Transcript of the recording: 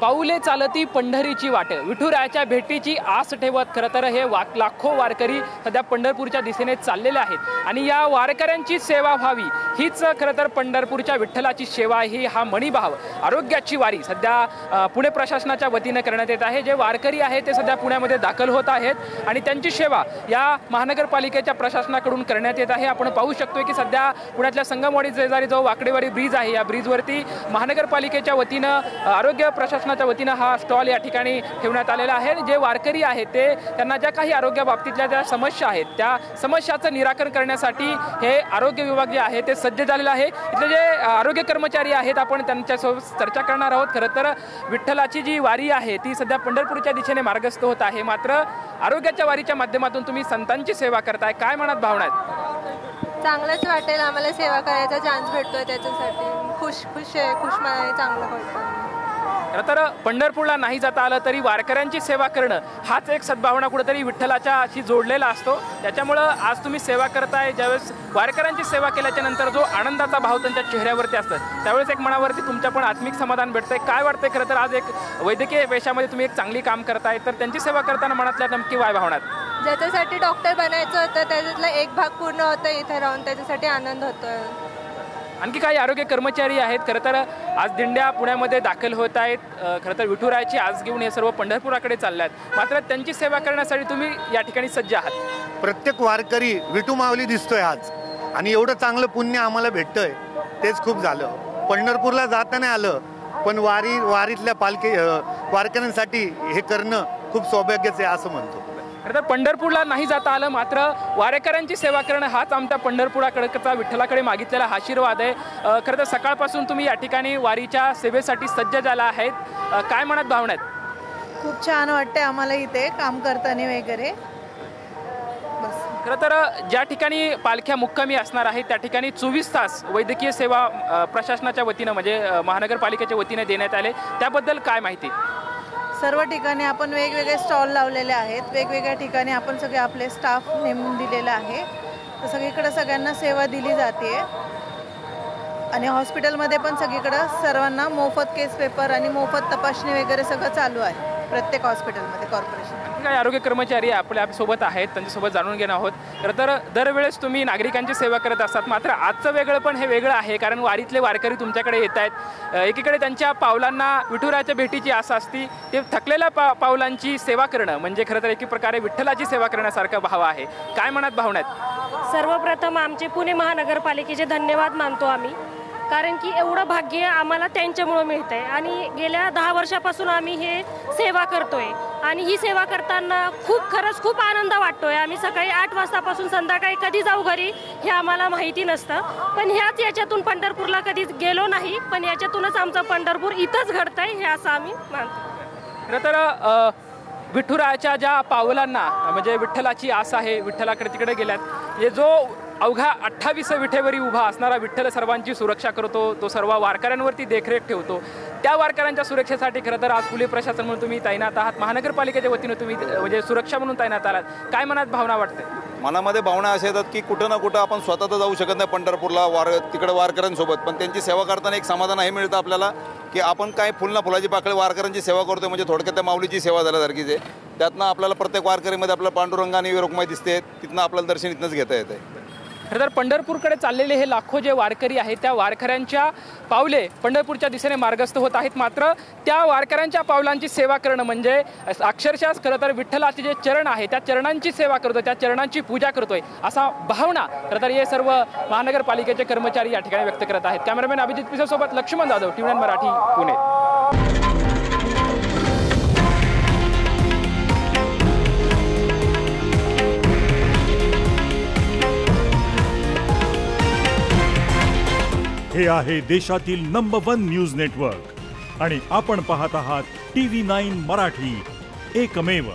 पाऊले चालती पंढरीची वाट, विठुरायाच्या भेटीची आस ठेवत खरं तर हे लाखो वारकरी सध्या पंढरपूरच्या दिशेने चाललेले आहेत आणि या वारकऱ्यांची सेवा व्हावी हीच खरं तर पंढरपूरच्या विठ्ठलाची सेवा ही हा मणिभाव आरोग्याची वारी सध्या पुणे प्रशासनाच्या वतीने करण्यात येत आहे। जे वारकरी आहेत ते सध्या पुण्यामध्ये दाखल होत आहेत आणि त्यांची सेवा या महानगरपालिकेच्या प्रशासनाकडून करण्यात येत आहे। आपण पाहू शकतोय की सध्या पुण्यातल्या संगमवाडी शेजारी जो वाकडेवाडी ब्रिज आहे या ब्रिजवरती महानगरपालिकेच्या वतीनं आरोग्य प्रशासनाच्या वतीनं हा स्टॉल या ठिकाणी ठेवण्यात आलेला आहे। जे वारकरी आहेत ते त्यांना ज्या काही आरोग्याबाबतीतल्या ज्या समस्या आहेत त्या समस्याचं निराकरण करण्यासाठी हे आरोग्य विभाग जे आहे ते सज्ज झालेलं आहे। इथले जे आरोग्य कर्मचारी आहेत आपण त्यांच्यासोबत चर्चा करणार आहोत। खरं तर विठ्ठलाची जी वारी आहे ती सध्या पंढरपूरच्या दिशेने मार्गस्थ होत आहे, मात्र आरोग्याच्या वारीच्या माध्यमातून तुम्ही संतांची सेवा करताय, काय मनात भावना आहेत? चांगलंच वाटेल, आम्हाला सेवा करायचा चान्स भेटतोय त्याच्यासाठी खुश आहे, चांगलं वाटतं। खरं तर पंढरपूरला नाही जाता आलं तरी वारकऱ्यांची सेवा करणं हाच एक सद्भावना कुठेतरी विठ्ठलाच्या अशी जोडलेला असतो। त्याच्यामुळं आज तुम्ही सेवा करताय, ज्यावेळेस वारकऱ्यांची सेवा केल्याच्या नंतर जो आनंदाचा भाव त्यांच्या चेहऱ्यावरती असतो त्यावेळेस एक मनावरती तुमच्या पण आत्मिक समाधान भेटतंय। काय वाटतंय खरं तर आज एक वैद्यकीय पेशामध्ये तुम्ही एक चांगली काम करताय, तर त्यांची सेवा करताना मनातल्या नक्की काय भावना आहेत? ज्याच्यासाठी डॉक्टर बनायचं होतं त्याच्यातला एक भाग पूर्ण होतं इथे राहून, त्याच्यासाठी आनंद होतोय। आणखी काही आरोग्य कर्मचारी आहेत खरं तर आज दिंड्या पुण्यामध्ये दाखल होत आहेत। खरं तर विठुरायाची आज घेऊन हे सर्व पंढरपुराकडे चालले आहेत, मात्र त्यांची सेवा करण्यासाठी तुम्ही या ठिकाणी सज्ज आहात। प्रत्येक वारकरी विठू माऊली दिसतोय आज आणि एवढं चांगलं पुण्य आम्हाला भेटतंय तेच खूप झालं। पंढरपूरला जाता नाही आलं पण वारीतल्या वारकऱ्यांसाठी हे करणं खूप सौभाग्याचं आहे असं म्हणतो। खरं तर पंढरपूरला नाही जाता आलं मात्र वारकऱ्यांची सेवा करणं हाच आमच्या पंढरपुराकडचा विठ्ठलाकडे मागितलेला आशीर्वाद आहे। खरं तर सकाळपासून तुम्ही या ठिकाणी वारीच्या सेवेसाठी सज्ज झाला आहेत, काय मनात भावना आहेत? खूप छान वाटते आम्हाला इथे काम करताना वगैरे। खरं तर ज्या ठिकाणी पालख्या मुक्कामी असणार आहेत त्या ठिकाणी 24 तास वैद्यकीय सेवा प्रशासनाच्या वतीनं म्हणजे महानगरपालिकेच्या वतीने देण्यात आले, त्याबद्दल काय माहिती? सर्व ठिकाणी आपण वेगवेगळे स्टॉल लावलेले आहेत, वेगवेगळ्या ठिकाणी आपण सगळे आपले स्टाफ नेमून दिलेला आहे, तर सगळीकडे सगळ्यांना सेवा दिली जाते आणि हॉस्पिटलमध्ये पण सगळीकडे सर्वांना मोफत केस पेपर आणि मोफत तपासणी वगैरे सगळं चालू आहे प्रत्येक हॉस्पिटलमध्ये कॉर्पोरेशन। काही आरोग्य कर्मचारी आपल्या सोबत आहेत, त्यांच्यासोबत जाणून घेणार आहोत। खरं तर दरवेळेस तुम्ही नागरिकांची सेवा करत असतात, मात्र आजचं वेगळं पण हे वेगळं आहे कारण वारीतले वारकरी तुमच्याकडे येत आहेत। एकीकडे त्यांच्या पावलांना विठुरायाच्या भेटीची आशा असती, ते थकलेल्या पावलांची सेवा करणं म्हणजे खरं तर एकी प्रकारे विठ्ठलाची सेवा करण्यासारखा भाव आहे, काय मनात भावना आहेत? सर्वप्रथम आमचे पुणे महानगरपालिकेचे धन्यवाद मानतो आम्ही, कारण की एवढं भाग्य आम्हाला त्यांच्यामुळे मिळतंय आणि गेल्या 10 वर्षापासून आम्ही हे सेवा करतोय आणि ही सेवा करताना खरंच खूप आनंद वाटतोय। आम्ही सकाळी 8 वाजतापासून संध्याकाळी कधी जाऊ घरी हे आम्हाला माहिती नसतं, पण याच्यातून पंढरपूरला कधीच गेलो नाही, पण याच्यातूनच आमचं पंढरपूर इथंच घडतंय हे असं आम्ही मानतो। खरं तर विठुरायाच्या ज्या पावलांना म्हणजे विठ्ठलाची आस आहे, विठ्ठलाकडे तिकडे गेल्यात, हे जो अवघा 28 विठेवरी उभा असणारा विठ्ठल सर्वांची सुरक्षा करतो, तो सर्व वारकऱ्यांवरती देखरेख ठेवतो, त्या वारकऱ्यांच्या सुरक्षेसाठी खरं तर आज पोलीस प्रशासन म्हणून तुम्ही तैनात आहात, महानगरपालिकेच्या वतीनं तुम्ही म्हणजे सुरक्षा म्हणून तैनात आलात, काय मनात भावना वाटते? मनामध्ये भावना अशा येतात की कुठं ना कुठं आपण स्वतः तर जाऊ शकत नाही पंढरपूरला तिकडे वारकऱ्यांसोबत, पण त्यांची सेवा करताना एक समाधान हे मिळतं आपल्याला की आपण काय फुल ना फुलाची पाकळी वारकऱ्यांची सेवा करतोय, म्हणजे थोडक्यात त्या माऊलीची सेवा झाल्यासारखीच आहे। त्यातनं आपल्याला प्रत्येक वारकरीमध्ये आपल्याला पांडुरंग आणि रुक्माई दिसते, तिथनं आपल्याला दर्शन इथनंच घेता येतं। खरं तर पंढरपूरकडे चाललेले हे लाखो जे वारकरी आहेत त्या वारकऱ्यांच्या पावले पंढरपूरच्या दिशेने मार्गस्थ होत आहेत, मात्र त्या वारकऱ्यांच्या पावलांची सेवा करणं म्हणजे अक्षरशः खरं तर विठ्ठलाचे जे चरण आहे त्या चरणांची सेवा करतोय, त्या चरणांची पूजा करतोय असा भावना खरं तर हे सर्व महानगरपालिकेचे कर्मचारी या ठिकाणी व्यक्त करत आहेत। कॅमेरामॅन अभिजित पिसासोबत लक्ष्मण जाधव, TVN मराठी, पुणे। हे आहे देशातील नंबर 1 न्यूज नेटवर्क आणि आपण पाहत आहात TV9 मराठी, एकमेव।